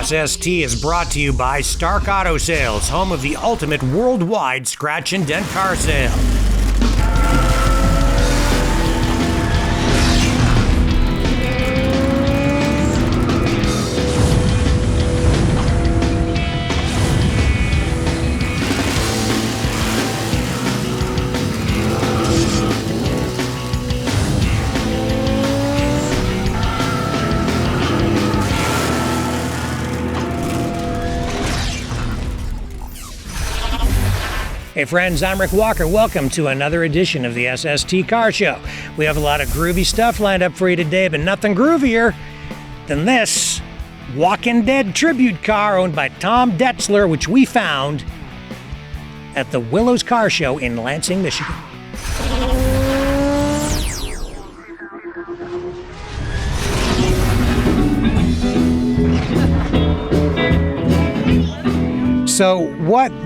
SST is brought to you by Stark Auto Sales, home of the ultimate worldwide scratch and dent car sale. Hey friends, I'm Rick Walker. Welcome to another edition of the SST Car Show. We have a lot of groovy stuff lined up for you today, but nothing groovier than this Walking Dead tribute car owned by Tom Detzler, which we found at the Willows Car Show in Lansing, Michigan. So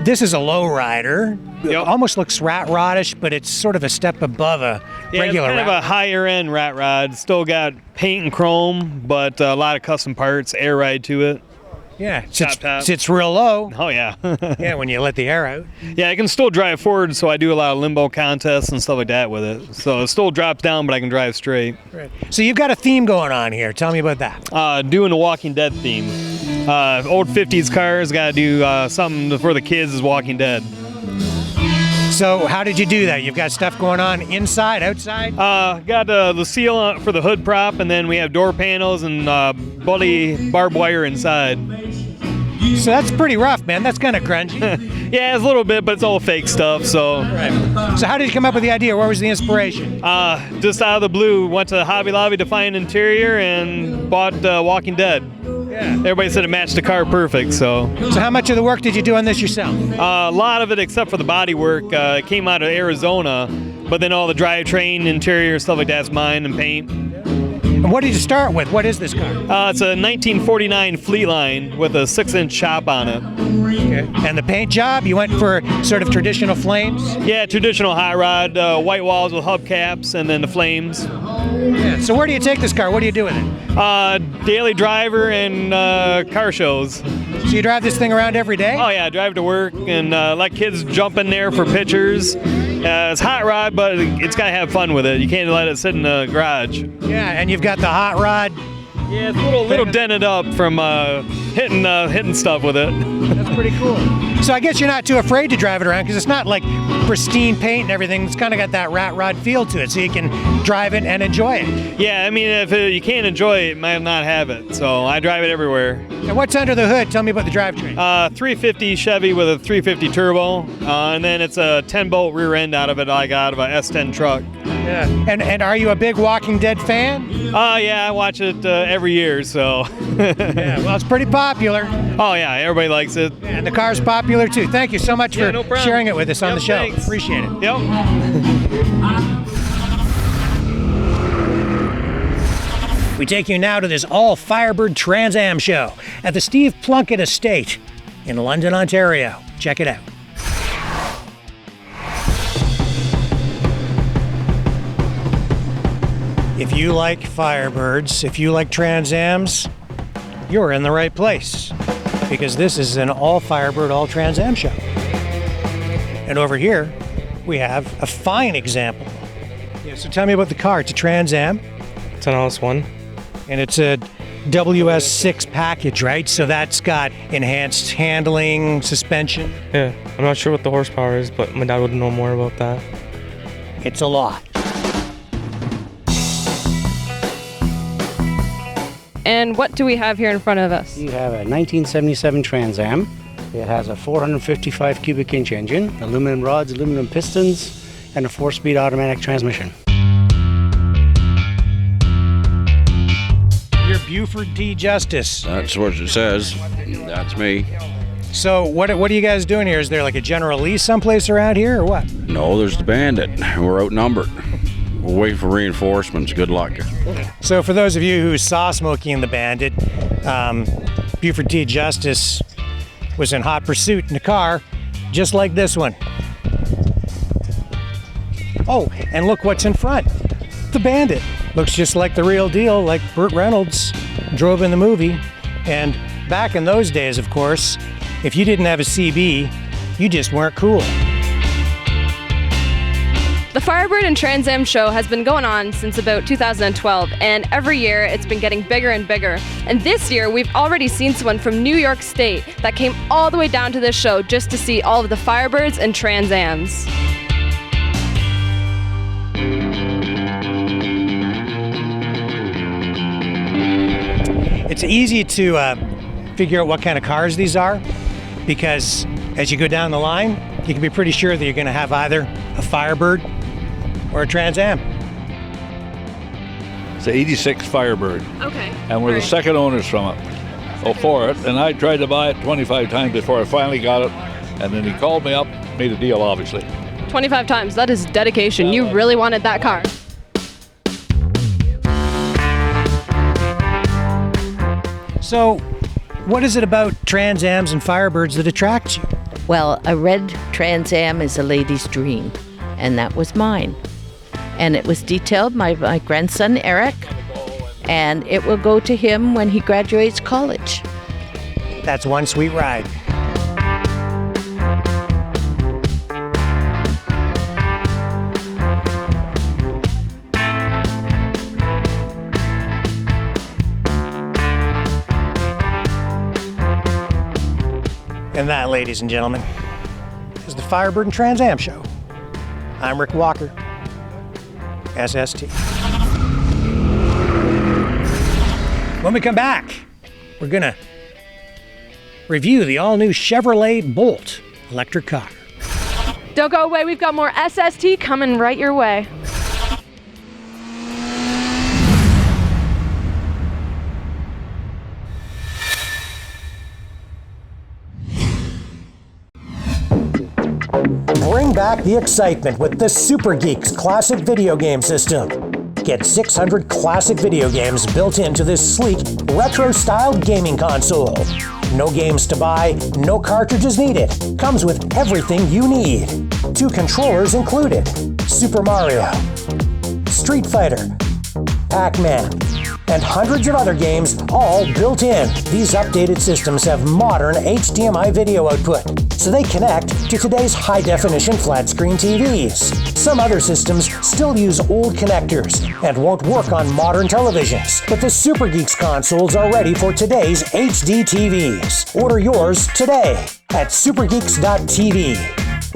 this is a lowrider. It almost looks rat rodish, but it's sort of a step above a regular it's kind of a higher end rat rod. Still got paint and chrome, but a lot of custom parts, air ride to it. Yeah, sits real low. Oh yeah. Yeah, when you let the air out. Yeah, I can still drive forward, so I do a lot of limbo contests and stuff like that with it. So it still drops down, but I can drive straight. Right. So you've got a theme going on here. Tell me about that. Doing the Walking Dead theme. Old 50s cars, got to do something for the kids is Walking Dead. So how did you do that? You've got stuff going on inside, outside? Got the seal for the hood prop, and then we have door panels and bloody barbed wire inside. So that's pretty rough, man. That's kind of grungy. Yeah, it's a little bit, but it's all fake stuff. So. Right. So how did you come up with the idea? Where was the inspiration? Just out of the blue, went to Hobby Lobby to find an interior and bought Walking Dead. Yeah. Everybody said it matched the car perfect, so. So how much of the work did you do on this yourself? A lot of it, except for the body work, it came out of Arizona, but then all the drivetrain, interior, stuff like that's mine and paint. And what did you start with? What is this car? It's a 1949 Fleetline with a 6-inch shop on it. Okay. And the paint job, you went for sort of traditional flames? Yeah, traditional hot rod, white walls with hubcaps, and then the flames. Yeah. So where do you take this car? What do you do with it? Daily driver and car shows. So you drive this thing around every day? Oh yeah, I drive to work and let kids jump in there for pictures. It's hot rod, but it's got to have fun with it. You can't let it sit in the garage. Yeah, and you've got the hot rod. Yeah, it's a little dented up from hitting stuff with it. That's pretty cool. So I guess you're not too afraid to drive it around because it's not like pristine paint and everything. It's kind of got that rat rod feel to it, so you can drive it and enjoy it. Yeah, I mean, if you can't enjoy it, you might not have it. So I drive it everywhere. And what's under the hood? Tell me about the drivetrain. 350 Chevy with a 350 turbo, and then it's a 10-bolt rear end out of it. I got out of a S10 truck. Yeah. And are you a big Walking Dead fan? Yeah, I watch it every year, so. Yeah, well, it's pretty popular. Oh, yeah, everybody likes it. Yeah, and the car's popular, too. Thank you so much for sharing it with us on the show. Thanks. Appreciate it. Yep. We take you now to this all-Firebird Trans Am show at the Steve Plunkett Estate in London, Ontario. Check it out. If you like Firebirds, if you like Trans Ams, you're in the right place because this is an all-Firebird, all-Trans Am show. And over here, we have a fine example. Yeah, so tell me about the car. It's a Trans Am. It's an LS1. And it's a WS6 package, right? So that's got enhanced handling, suspension. Yeah, I'm not sure what the horsepower is, but my dad would know more about that. It's a lot. And what do we have here in front of us? You have a 1977 Trans Am. It has a 455 cubic inch engine, aluminum rods, aluminum pistons, and a 4-speed automatic transmission. You're Buford D. Justice. That's what it says. That's me. So what are you guys doing here? Is there like a general lease someplace around here or what? No, there's the Bandit. We're outnumbered. We're waiting for reinforcements. Good luck. So for those of you who saw Smokey and the Bandit, Buford T. Justice was in hot pursuit in a car just like this one. Oh, and look what's in front. The Bandit. Looks just like the real deal, like Burt Reynolds drove in the movie. And Back in those days, of course, if you didn't have a CB, you just weren't cool. The Firebird and Trans Am show has been going on since about 2012, and every year it's been getting bigger and bigger. And this year we've already seen someone from New York State that came all the way down to this show just to see all of the Firebirds and Trans Ams. It's easy to figure out what kind of cars these are, because as you go down the line, you can be pretty sure that you're going to have either a Firebird or a Trans Am. It's an 86 Firebird, Okay. and we're the second owners from it, for it. And I tried to buy it 25 times before I finally got it. And then he called me up, made a deal, obviously. 25 times. That is dedication. You really wanted that car. So, what is it about Trans Ams and Firebirds that attracts you? Well, a red Trans Am is a lady's dream, and that was mine. And it was detailed by my grandson, Eric, and it will go to him when he graduates college. That's one sweet ride. And that, ladies and gentlemen, is the Firebird and Trans Am show. I'm Rick Walker, SST. When we come back, we're gonna review the all-new Chevrolet Bolt electric car. Don't go away. We've got more SST coming right your way. Bring back the excitement with the Super Geeks Classic Video Game System. Get 600 classic video games built into this sleek, retro-styled gaming console. No games to buy, no cartridges needed. Comes with everything you need. 2 controllers included. Super Mario, Street Fighter, Pac-Man, and hundreds of other games all built in. These updated systems have modern HDMI video output, so they connect to today's high-definition flat-screen TVs. Some other systems still use old connectors and won't work on modern televisions, but the Super Geeks consoles are ready for today's HD TVs. Order yours today at supergeeks.tv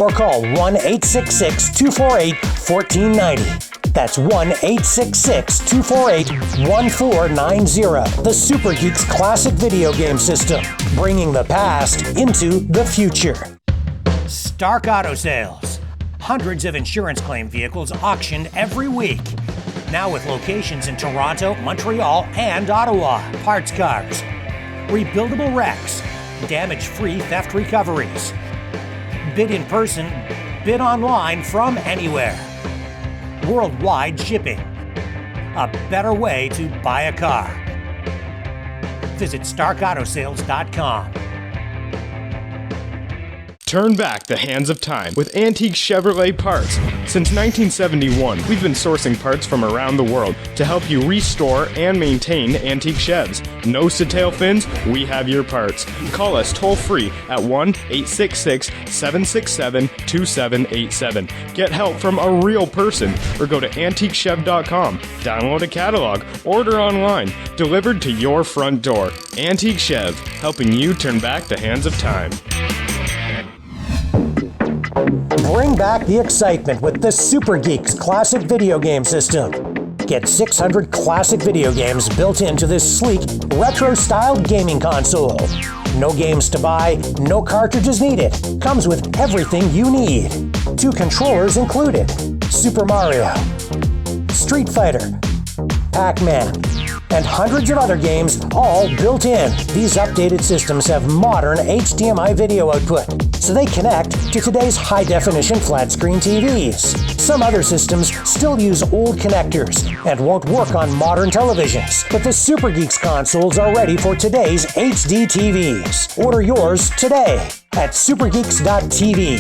or call 1-866-248-1490. That's 1-866-248-1490. The Super Geeks Classic Video Game System, bringing the past into the future. Stark Auto Sales. Hundreds of insurance claim vehicles auctioned every week. Now with locations in Toronto, Montreal, and Ottawa. Parts cars, rebuildable wrecks, damage-free theft recoveries. Bid in person, bid online from anywhere. Worldwide shipping. A better way to buy a car. Visit StarkAutoSales.com. Turn back the hands of time with antique Chevrolet parts. Since 1971, we've been sourcing parts from around the world to help you restore and maintain antique Chevs. Nose to tail fins, we have your parts. Call us toll free at 1-866-767-2787. Get help from a real person or go to antiquechev.com. Download a catalog, order online, delivered to your front door. Antique Chev, helping you turn back the hands of time. Bring back the excitement with the Super Geeks Classic Video Game System. Get 600 classic video games built into this sleek, retro-styled gaming console. No games to buy, no cartridges needed. Comes with everything you need. 2 controllers included. Super Mario, Street Fighter, Pac-Man, and hundreds of other games all built in. These updated systems have modern HDMI video output, so they connect to today's high-definition flat-screen TVs. Some other systems still use old connectors and won't work on modern televisions, but the Super Geeks consoles are ready for today's HD TVs. Order yours today at supergeeks.tv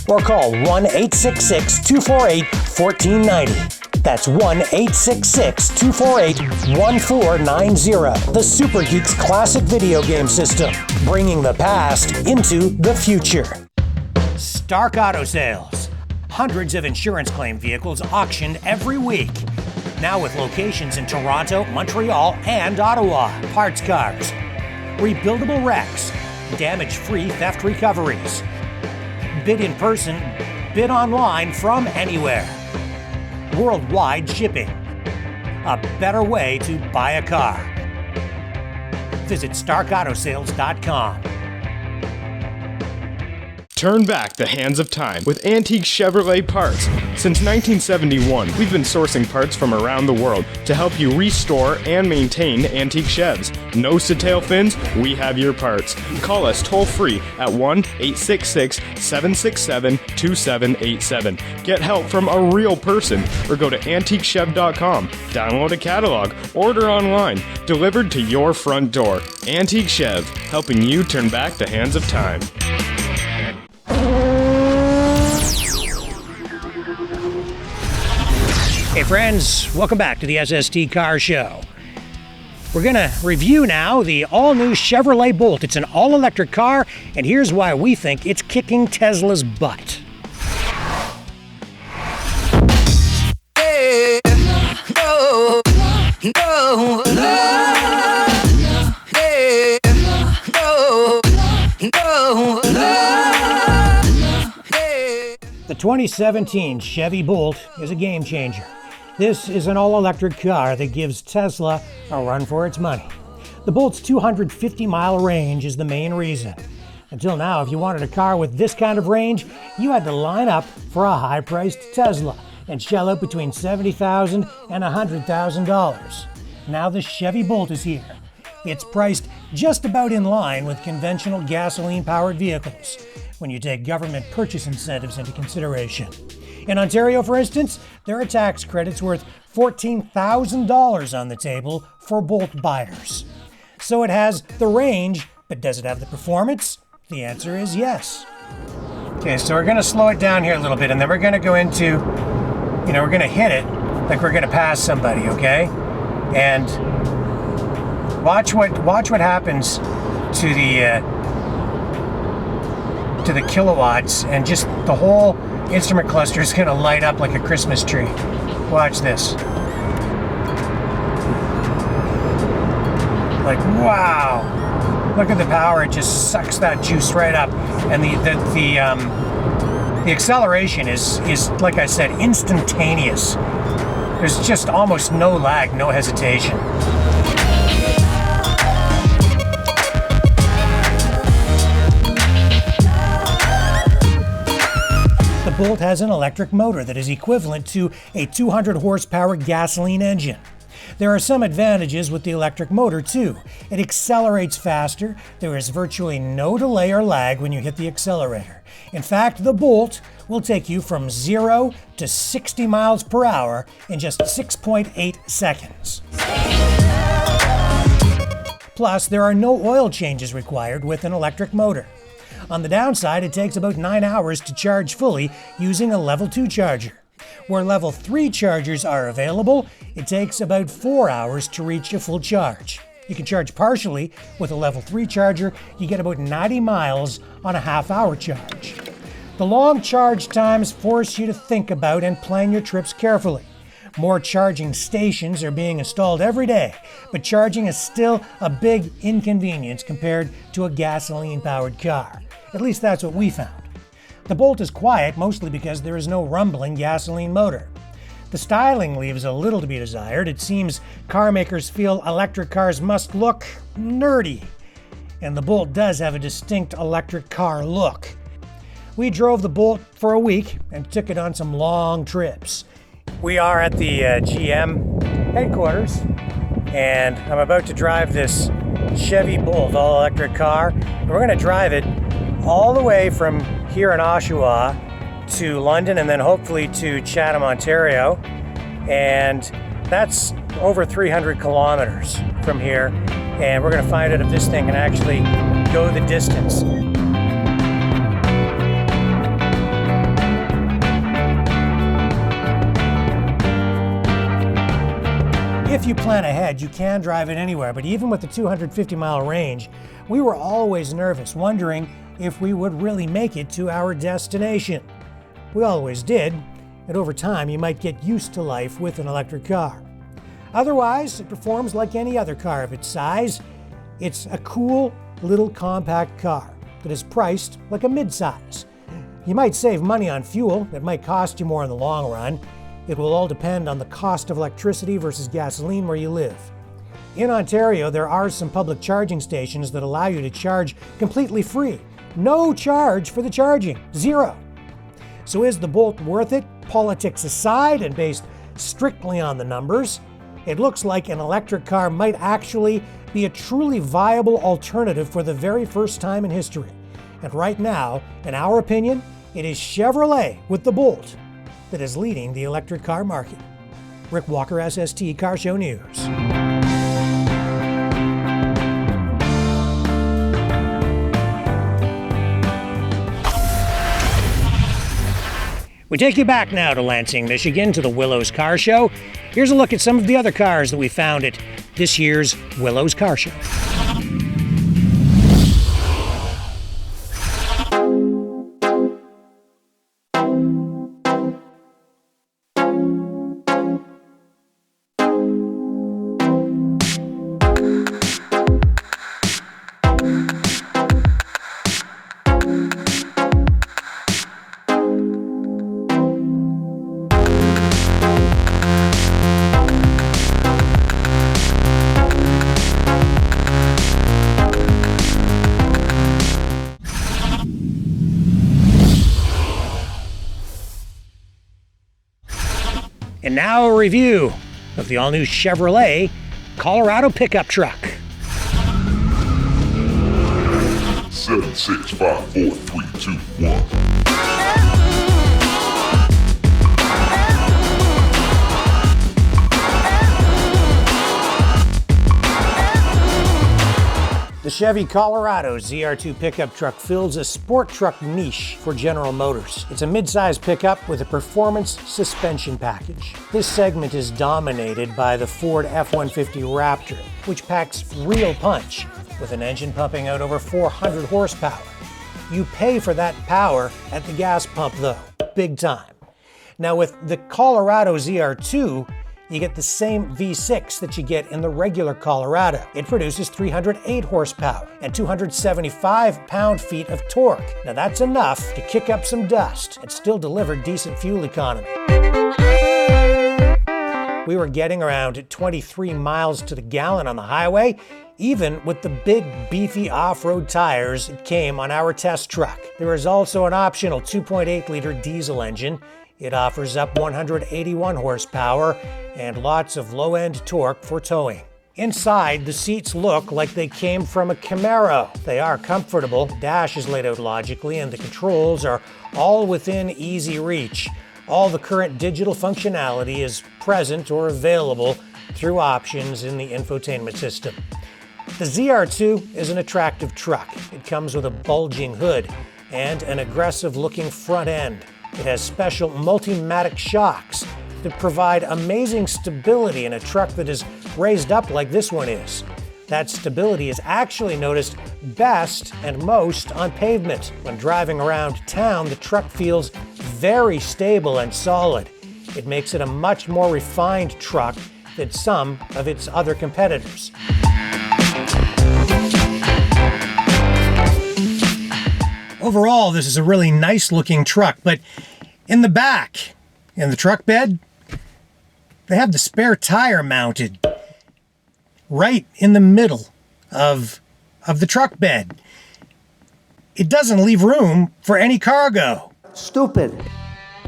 or call 1-866-248-1490. That's 1-866-248-1490. The Super Geeks Classic Video Game System, bringing the past into the future. Stark Auto Sales. Hundreds of insurance claim vehicles auctioned every week. Now with locations in Toronto, Montreal, and Ottawa. Parts cars, rebuildable wrecks, damage-free theft recoveries. Bid in person, bid online from anywhere. Worldwide shipping. A better way to buy a car. Visit StarkAutoSales.com. Turn back the hands of time with antique Chevrolet parts. Since 1971, we've been sourcing parts from around the world to help you restore and maintain antique Chevs. Nose to tail fins, we have your parts. Call us toll free at 1-866-767-2787. Get help from a real person or go to antiquechev.com. Download a catalog, order online, delivered to your front door. Antique Chev, helping you turn back the hands of time. Hey friends, welcome back to the SST Car Show. We're going to review now the all-new Chevrolet Bolt. It's an all-electric car, and here's why we think it's kicking Tesla's butt. Hey, no, no, no, hey, no, no, hey. The 2017 Chevy Bolt is a game changer. This is an all-electric car that gives Tesla a run for its money. The Bolt's 250-mile range is the main reason. Until now, if you wanted a car with this kind of range, you had to line up for a high-priced Tesla and shell out between $70,000 and $100,000. Now the Chevy Bolt is here. It's priced just about in line with conventional gasoline-powered vehicles when you take government purchase incentives into consideration. In Ontario, for instance, there are tax credits worth $14,000 on the table for Bolt buyers. So it has the range, but does it have the performance? The answer is yes. Okay, so we're going to slow it down here a little bit, and then we're going to go into, we're going to hit it like we're going to pass somebody, okay? And watch what happens to the kilowatts, and just the whole instrument cluster is going to light up like a Christmas tree. Watch this. Like, wow. Look at the power. It just sucks that juice right up. And the acceleration is, like I said, instantaneous. There's just almost no lag, no hesitation. The Bolt has an electric motor that is equivalent to a 200 horsepower gasoline engine. There are some advantages with the electric motor too. It accelerates faster. There is virtually no delay or lag when you hit the accelerator. In fact, the Bolt will take you from 0 to 60 miles per hour in just 6.8 seconds. Plus, there are no oil changes required with an electric motor. On the downside, it takes about 9 hours to charge fully using a level 2 charger. Where level 3 chargers are available, it takes about 4 hours to reach a full charge. You can charge partially with a level 3 charger. You get about 90 miles on a half-hour charge. The long charge times force you to think about and plan your trips carefully. More charging stations are being installed every day, but charging is still a big inconvenience compared to a gasoline-powered car. At least that's what we found. The Bolt is quiet mostly because there is no rumbling gasoline motor. The styling leaves a little to be desired. It seems car makers feel electric cars must look nerdy, and the Bolt does have a distinct electric car look. We drove the Bolt for a week and took it on some long trips. We are at the GM headquarters, and I'm about to drive this Chevy Bolt all-electric car. We're going to drive it all the way from here in Oshawa to London and then hopefully to Chatham, Ontario. And that's over 300 kilometers from here. And we're going to find out if this thing can actually go the distance. If you plan ahead, you can drive it anywhere, but even with the 250-mile range, we were always nervous, wondering if we would really make it to our destination. We always did, and over time you might get used to life with an electric car. Otherwise, it performs like any other car of its size. It's a cool little compact car that is priced like a midsize. You might save money on fuel. It might cost you more in the long run. It will all depend on the cost of electricity versus gasoline where you live. In Ontario, there are some public charging stations that allow you to charge completely free. No charge for the charging, zero. So is the Bolt worth it? Politics aside and based strictly on the numbers, it looks like an electric car might actually be a truly viable alternative for the very first time in history. And right now, in our opinion, it is Chevrolet with the Bolt that is leading the electric car market. Rick Walker, SST Car Show News. We take you back now to Lansing, Michigan, to the Willows Car Show. Here's a look at some of the other cars that we found at this year's Willows Car Show. And now a review of the all-new Chevrolet Colorado pickup truck. 7, 6, 5, 4, 3, 2, 1. The Chevy Colorado ZR2 pickup truck fills a sport truck niche for General Motors. It's a mid-size pickup with a performance suspension package. This segment is dominated by the Ford F-150 Raptor, which packs real punch with an engine pumping out over 400 horsepower. You pay for that power at the gas pump though, big time. Now with the Colorado ZR2, you get the same V6 that you get in the regular Colorado. It produces 308 horsepower and 275 pound-feet of torque. Now that's enough to kick up some dust and still deliver decent fuel economy. We were getting around 23 miles to the gallon on the highway, even with the big, beefy off-road tires it came on our test truck. There is also an optional 2.8-liter diesel engine. It offers up 181 horsepower and lots of low-end torque for towing. Inside, the seats look like they came from a Camaro. They are comfortable, dash is laid out logically, and the controls are all within easy reach. All the current digital functionality is present or available through options in the infotainment system. The ZR2 is an attractive truck. It comes with a bulging hood and an aggressive-looking front end. It has special multi-matic shocks that provide amazing stability in a truck that is raised up like this one is. That stability is actually noticed best and most on pavement. When driving around town, the truck feels very stable and solid. It makes it a much more refined truck than some of its other competitors. Overall, this is a really nice looking truck, but in the back, in the truck bed, they have the spare tire mounted right in the middle of the truck bed. It doesn't leave room for any cargo. Stupid.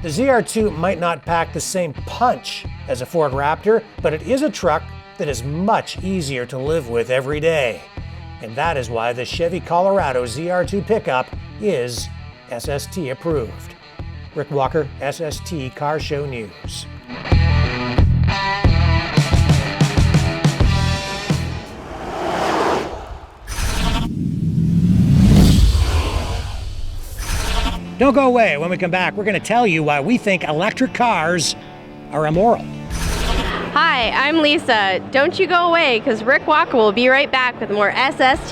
The ZR2 might not pack the same punch as a Ford Raptor, but it is a truck that is much easier to live with every day. And that is why the Chevy Colorado ZR2 pickup is SST approved. Rick Walker, SST Car Show News. Don't go away. When we come back, we're going to tell you why we think electric cars are immoral. Hi, I'm Lisa. Don't you go away, because Rick Walker will be right back with more SST.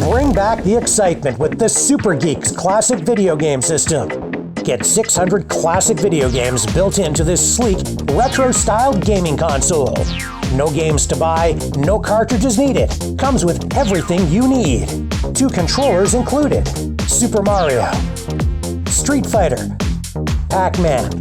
Bring back the excitement with the Super Geeks Classic Video Game System. Get 600 classic video games built into this sleek, retro-styled gaming console. No games to buy, no cartridges needed. Comes with everything you need. 2 controllers included. Super Mario, Street Fighter, Pac-Man,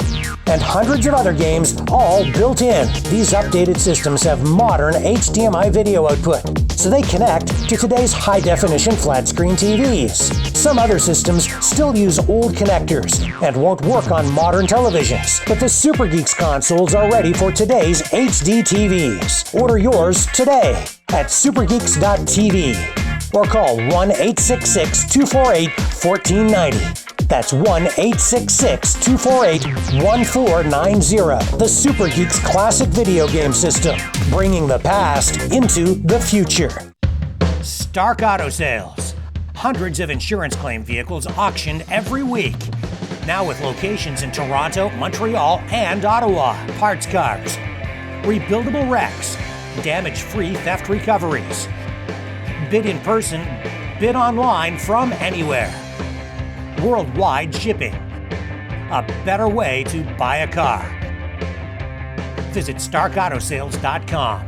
and hundreds of other games all built in. These updated systems have modern HDMI video output, so they connect to today's high-definition flat-screen TVs. Some other systems still use old connectors and won't work on modern televisions, but the Super Geeks consoles are ready for today's HD TVs. Order yours today at supergeeks.tv or call 1-866-248-1490. That's 1-866-248-1490. The Super Geeks Classic Video Game System, bringing the past into the future. Stark Auto Sales. Hundreds of insurance claim vehicles auctioned every week. Now with locations in Toronto, Montreal, and Ottawa. Parts cars, rebuildable wrecks, damage-free theft recoveries. Bid in person, bid online from anywhere. Worldwide shipping. A better way to buy a car. Visit StarkAutoSales.com.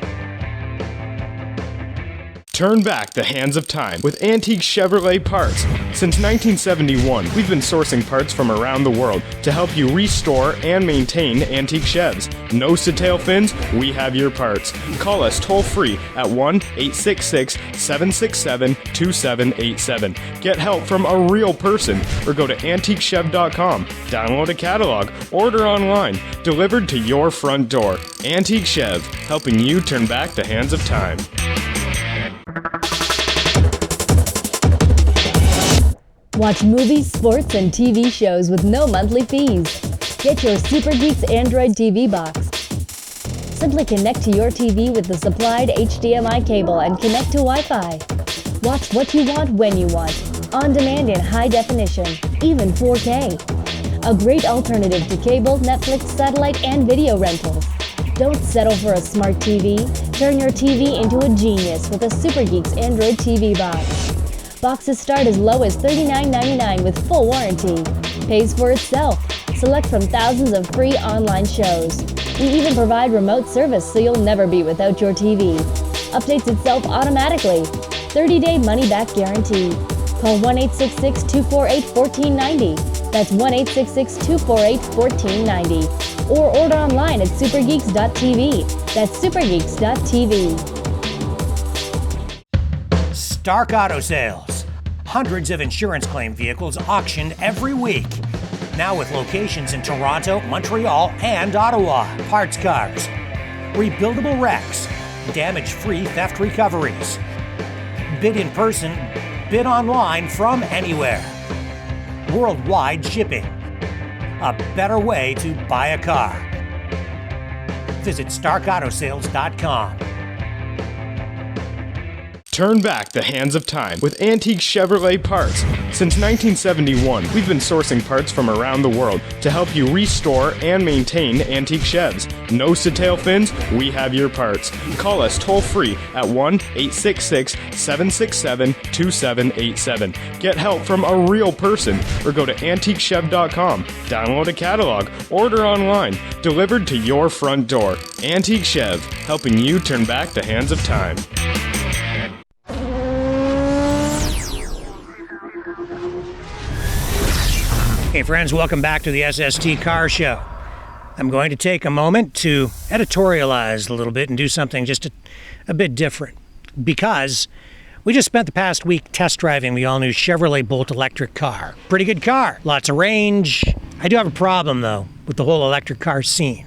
Turn back the hands of time with antique Chevrolet parts. Since 1971, we've been sourcing parts from around the world to help you restore and maintain antique Chevs. Nose to tail fins, we have your parts. Call us toll free at 1-866-767-2787. Get help from a real person or go to antiquechev.com. Download a catalog, order online, delivered to your front door. Antique Chev, helping you turn back the hands of time. Watch movies, sports, and TV shows with no monthly fees. Get your Super Geeks Android TV box. Simply connect to your TV with the supplied HDMI cable and connect to Wi-Fi. Watch what you want when you want, on demand in high definition, even 4K. A great alternative to cable, Netflix, satellite, and video rentals. Don't settle for a smart TV. Turn your TV into a genius with a Super Geeks Android TV box. Boxes start as low as $39.99 with full warranty. Pays for itself. Select from thousands of free online shows. We even provide remote service so you'll never be without your TV. Updates itself automatically. 30-day money-back guarantee. Call 1-866-248-1490. That's 1-866-248-1490. Or order online at supergeeks.tv. That's supergeeks.tv. Stark Auto Sales. Hundreds of insurance claim vehicles auctioned every week. Now with locations in Toronto, Montreal, and Ottawa. Parts cars, rebuildable wrecks, damage-free theft recoveries. Bid in person, bid online from anywhere. Worldwide shipping. A better way to buy a car. Visit StarkAutoSales.com. Turn back the hands of time with antique Chevrolet parts. Since 1971, we've been sourcing parts from around the world to help you restore and maintain antique Chevs. Nose to tail fins, we have your parts. Call us toll free at 1-866-767-2787. Get help from a real person or go to antiquechev.com. Download a catalog, order online, delivered to your front door. Antique Chev, helping you turn back the hands of time. Hey friends, welcome back to the SST Car Show. I'm going to take a moment to editorialize a little bit and do something just a bit different, because we just spent the past week test driving the all-new Chevrolet Bolt electric car. Pretty good car, lots of range. I do have a problem though with the whole electric car scene,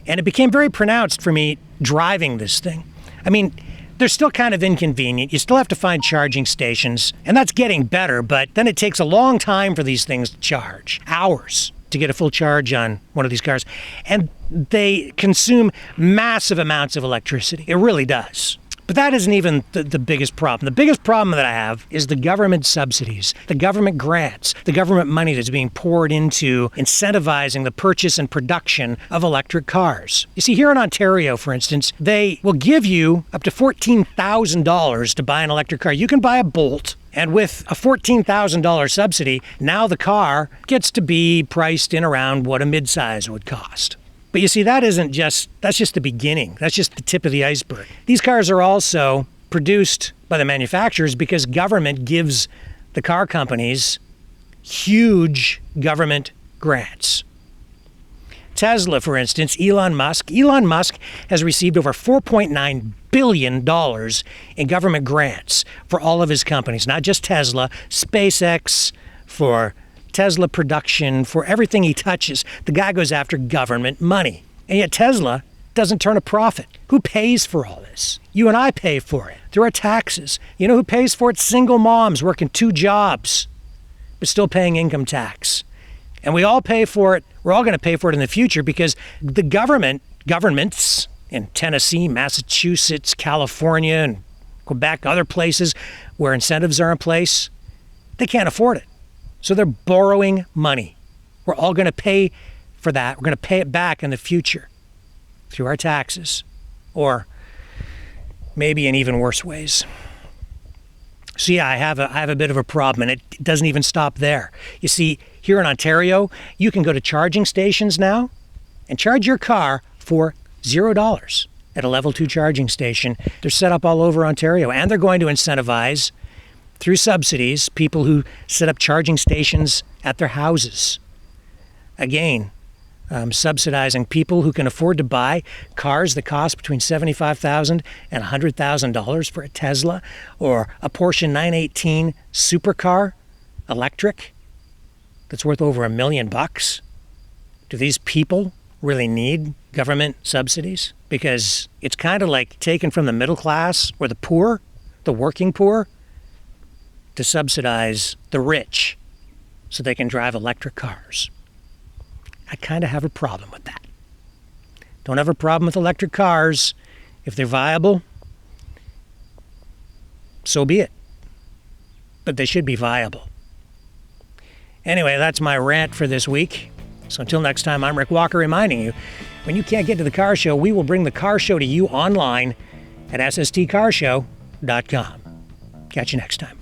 and it became very pronounced for me driving this thing. I mean, they're still kind of inconvenient. You still have to find charging stations, and that's getting better, but then it takes a long time for these things to charge. Hours to get a full charge on one of these cars. And they consume massive amounts of electricity. It really does. But that isn't even the biggest problem. The biggest problem that I have is the government subsidies, the government grants, the government money that's being poured into incentivizing the purchase and production of electric cars. You see, here in Ontario, for instance, they will give you up to $14,000 to buy an electric car. You can buy a Bolt, and with a $14,000 subsidy, now the car gets to be priced in around what a midsize would cost. But you see, that's just the beginning. That's just the tip of the iceberg. These cars are also produced by the manufacturers because government gives the car companies huge government grants. Tesla, for instance, Elon Musk has received over $4.9 billion in government grants for all of his companies, not just Tesla, SpaceX, for Tesla production, for everything he touches. The guy goes after government money. And yet Tesla doesn't turn a profit. Who pays for all this? You and I pay for it through our taxes. You know who pays for it? Single moms working 2 jobs, but still paying income tax. And we all pay for it. We're all going to pay for it in the future because the governments in Tennessee, Massachusetts, California, and Quebec, other places where incentives are in place, they can't afford it. So they're borrowing money. We're all going to pay for that. We're going to pay it back in the future through our taxes, or maybe in even worse ways. So yeah, I have a bit of a problem, and it doesn't even stop there. You see, here in Ontario, you can go to charging stations now and charge your car for $0 at a level 2 charging station. They're set up all over Ontario, and they're going to incentivize through subsidies people who set up charging stations at their houses. Again, subsidizing people who can afford to buy cars that cost between $75,000 and $100,000 for a Tesla or a Porsche 918 supercar electric that's worth over $1 million. Do these people really need government subsidies? Because it's kind of like taken from the middle class or the poor, the working poor, to subsidize the rich so they can drive electric cars. I kind of have a problem with that. Don't have a problem with electric cars. If they're viable, so be it. But they should be viable. Anyway, that's my rant for this week. So until next time, I'm Rick Walker reminding you, when you can't get to the car show, we will bring the car show to you online at SSTCarshow.com. Catch you next time.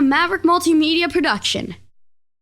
Maverick Multimedia production.